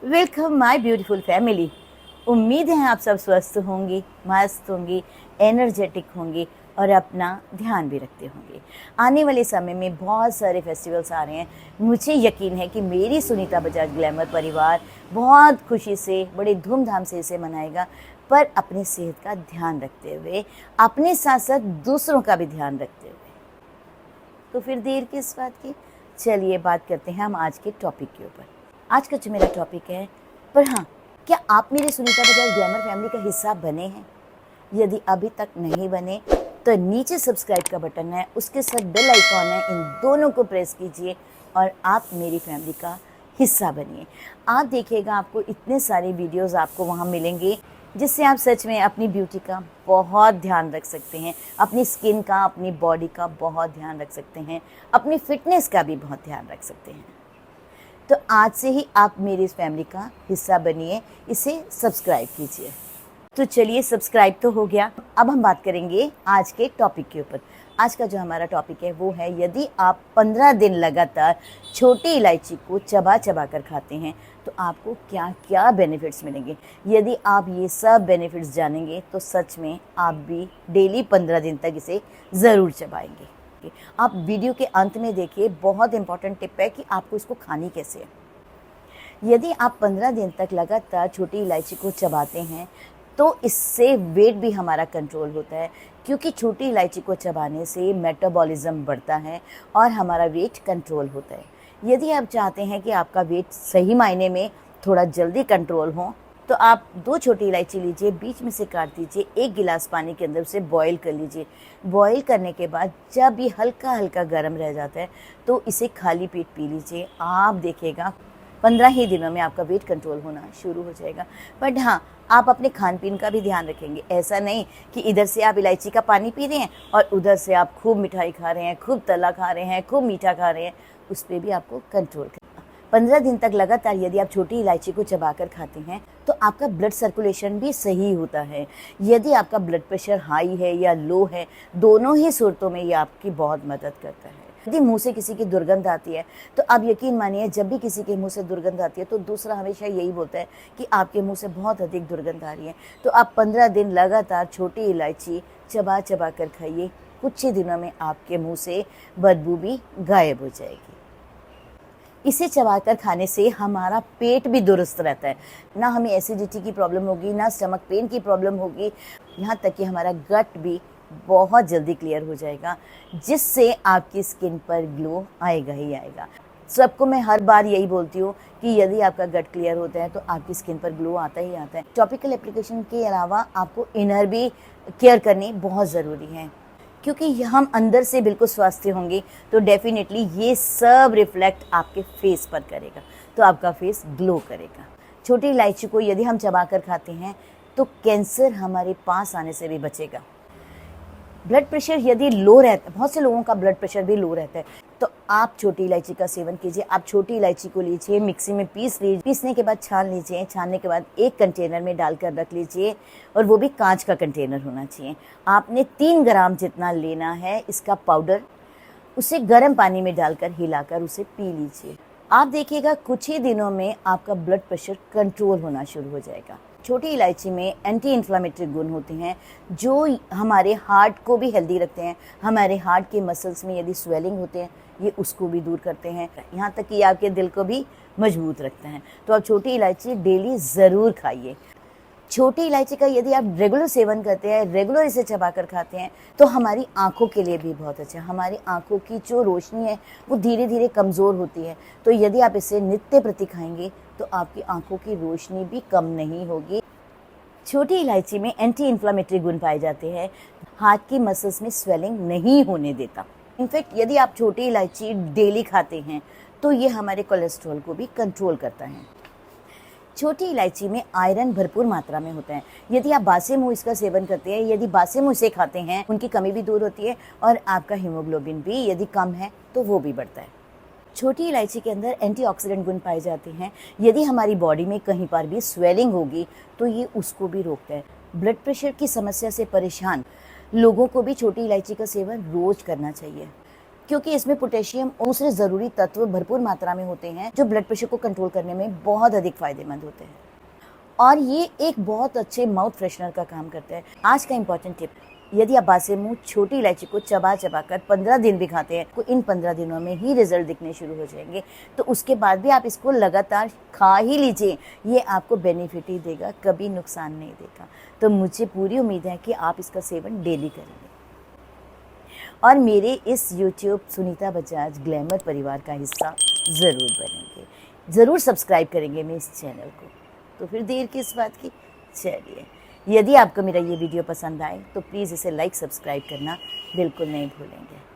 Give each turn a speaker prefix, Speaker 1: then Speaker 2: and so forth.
Speaker 1: Welcome my beautiful family. उम्मीद है आप सब स्वस्थ होंगे, मस्त होंगी, एनर्जेटिक होंगी और अपना ध्यान भी रखते होंगे। आने वाले समय में बहुत सारे फेस्टिवल्स आ रहे हैं। मुझे यकीन है कि मेरी सुनीता बजाज ग्लैमर परिवार बहुत खुशी से, बड़े धूमधाम से इसे मनाएगा, पर अपनी सेहत का ध्यान रखते हुए, अपने साथ साथ दूसरों का भी ध्यान रखते हुए। तो फिर देर किस बात की, चलिए बात करते हैं हम आज के टॉपिक के ऊपर। आज का जो मेरा टॉपिक है, पर हाँ, क्या आप मेरे सुनीता बजाज ग्लैमर फैमिली का हिस्सा बने हैं? यदि अभी तक नहीं बने तो नीचे सब्सक्राइब का बटन है, उसके साथ बेल आइकॉन है, इन दोनों को प्रेस कीजिए और आप मेरी फैमिली का हिस्सा बनिए। आप देखिएगा, आपको इतने सारे वीडियोस आपको वहाँ मिलेंगे जिससे आप सच में अपनी ब्यूटी का बहुत ध्यान रख सकते हैं, अपनी स्किन का, अपनी बॉडी का बहुत ध्यान रख सकते हैं, अपनी फिटनेस का भी बहुत ध्यान रख सकते हैं। तो आज से ही आप मेरी इस फैमिली का हिस्सा बनिए, इसे सब्सक्राइब कीजिए। तो चलिए, सब्सक्राइब तो हो गया। अब हम बात करेंगे आज के टॉपिक के ऊपर। आज का जो हमारा टॉपिक है वो है, यदि आप 15 दिन लगातार छोटी इलायची को चबा चबा कर खाते हैं तो आपको क्या क्या बेनिफिट्स मिलेंगे। यदि आप ये सब बेनिफिट्स जानेंगे तो सच में आप भी डेली 15 दिन तक इसे ज़रूर चबाएंगे। आप वीडियो के अंत में देखिए, बहुत इंपॉर्टेंट टिप है कि आपको इसको खानी कैसे है। यदि आप 15 दिन तक लगातार छोटी इलायची को चबाते हैं तो इससे वेट भी हमारा कंट्रोल होता है, क्योंकि छोटी इलायची को चबाने से मेटाबॉलिज्म बढ़ता है और हमारा वेट कंट्रोल होता है। यदि आप चाहते हैं कि आपका वेट सही मायने में थोड़ा जल्दी कंट्रोल हो तो आप 2 छोटी इलायची लीजिए, बीच में से काट दीजिए, 1 गिलास पानी के अंदर उसे बॉईल कर लीजिए। बॉईल करने के बाद जब ये हल्का हल्का गर्म रह जाता है तो इसे खाली पेट पी लीजिए। आप देखिएगा 15 ही दिनों में आपका वेट कंट्रोल होना शुरू हो जाएगा। बट हाँ, आप अपने खान पीन का भी ध्यान रखेंगे। ऐसा नहीं कि इधर से आप इलायची का पानी पी रहे हैं और उधर से आप खूब मिठाई खा रहे हैं, खूब तला खा रहे हैं, खूब मीठा खा रहे हैं। उस पर भी आपको कंट्रोल करना। 15 दिन तक लगातार यदि आप छोटी इलायची को चबाकर खाते हैं तो आपका ब्लड सर्कुलेशन भी सही होता है। यदि आपका ब्लड प्रेशर हाई है या लो है, दोनों ही सूरतों में ये आपकी बहुत मदद करता है। यदि मुंह से किसी की दुर्गंध आती है तो आप यकीन मानिए, जब भी किसी के मुंह से दुर्गंध आती है तो दूसरा हमेशा यही बोलता है कि आपके मुंह से बहुत अधिक दुर्गंध आ रही है। तो आप 15 दिन लगातार छोटी इलायची चबा चबा कर खाइए। कुछ ही दिनों में आपके मुंह से बदबू भी गायब हो जाएगी। इसे चबाकर खाने से हमारा पेट भी दुरुस्त रहता है, ना हमें एसिडिटी की प्रॉब्लम होगी, ना स्टमक पेन की प्रॉब्लम होगी, यहाँ तक कि हमारा गट भी बहुत जल्दी क्लियर हो जाएगा, जिससे आपकी स्किन पर ग्लो आएगा ही आएगा। सबको मैं हर बार यही बोलती हूँ कि यदि आपका गट क्लियर होता है तो आपकी स्किन पर ग्लो आता ही आता है। टॉपिकल एप्लीकेशन के अलावा आपको इनर भी केयर करनी बहुत ज़रूरी है, क्योंकि हम अंदर से बिल्कुल स्वस्थ होंगे तो डेफिनेटली ये सब रिफ्लेक्ट आपके फेस पर करेगा, तो आपका फेस ग्लो करेगा। छोटी इलायची को यदि हम चबा कर खाते हैं तो कैंसर हमारे पास आने से भी बचेगा। ब्लड प्रेशर यदि लो रहता है, बहुत से लोगों का ब्लड प्रेशर भी लो रहता है, तो आप छोटी इलायची का सेवन कीजिए। आप छोटी इलायची को लीजिए, मिक्सी में पीस लीजिए, पीसने के बाद छान लीजिए, छानने के बाद एक कंटेनर में डालकर रख लीजिए, और वो भी कांच का कंटेनर होना चाहिए। आपने 3 ग्राम जितना लेना है इसका पाउडर, उसे गर्म पानी में डालकर हिलाकर उसे पी लीजिए। आप देखिएगा कुछ ही दिनों में आपका ब्लड प्रेशर कंट्रोल होना शुरू हो जाएगा। छोटी इलायची में एंटी इन्फ्लामेटरी गुण होते हैं जो हमारे हार्ट को भी हेल्दी रखते हैं। हमारे हार्ट के मसल्स में यदि स्वेलिंग होते हैं, ये उसको भी दूर करते हैं, यहाँ तक कि आपके दिल को भी मजबूत रखते हैं। तो आप छोटी इलायची डेली ज़रूर खाइए। छोटी इलायची का यदि आप रेगुलर सेवन करते हैं, रेगुलर इसे चबाकर खाते हैं, तो हमारी आंखों के लिए भी बहुत अच्छा है। हमारी आंखों की जो रोशनी है वो धीरे धीरे कमज़ोर होती है, तो यदि आप इसे नित्य प्रति खाएंगे तो आपकी आंखों की रोशनी भी कम नहीं होगी। छोटी इलायची में एंटी इन्फ्लामेटरी गुण पाए जाते हैं, हार्ट की मसल्स में स्वेलिंग नहीं होने देता। इनफैक्ट यदि आप छोटी इलायची डेली खाते हैं तो ये हमारे कोलेस्ट्रॉल को भी कंट्रोल करता है। छोटी इलायची में आयरन भरपूर मात्रा में होता है। यदि आप बासे मुंह इसका सेवन करते हैं, यदि बासे मुंह इसे खाते हैं, उनकी कमी भी दूर होती है और आपका हीमोग्लोबिन भी यदि कम है तो वो भी बढ़ता है। छोटी इलायची के अंदर एंटीऑक्सीडेंट गुण पाए जाते हैं। यदि हमारी बॉडी में कहीं पर भी स्वेलिंग होगी तो ये उसको भी रोकता है। ब्लड प्रेशर की समस्या से परेशान लोगों को भी छोटी इलायची का सेवन रोज करना चाहिए, क्योंकि इसमें पोटेशियम और दूसरे ज़रूरी तत्व भरपूर मात्रा में होते हैं जो ब्लड प्रेशर को कंट्रोल करने में बहुत अधिक फायदेमंद होते हैं। और ये एक बहुत अच्छे माउथ फ्रेशनर का काम करता है। आज का इम्पॉर्टेंट टिप, यदि आप बासे मुंह छोटी इलायची को चबा चबा कर 15 दिन भी खाते हैं तो इन 15 दिनों में ही रिजल्ट दिखने शुरू हो जाएंगे। तो उसके बाद भी आप इसको लगातार खा ही लीजिए, ये आपको बेनिफिट ही देगा, कभी नुकसान नहीं देगा। तो मुझे पूरी उम्मीद है कि आप इसका सेवन डेली करेंगे और मेरे इस यूट्यूब सुनीता बजाज ग्लैमर परिवार का हिस्सा ज़रूर बनेंगे, ज़रूर सब्सक्राइब करेंगे मेरे इस चैनल को। तो फिर देर किस बात की, चलिए, यदि आपको मेरा ये वीडियो पसंद आए तो प्लीज़ इसे लाइक सब्सक्राइब करना बिल्कुल नहीं भूलेंगे।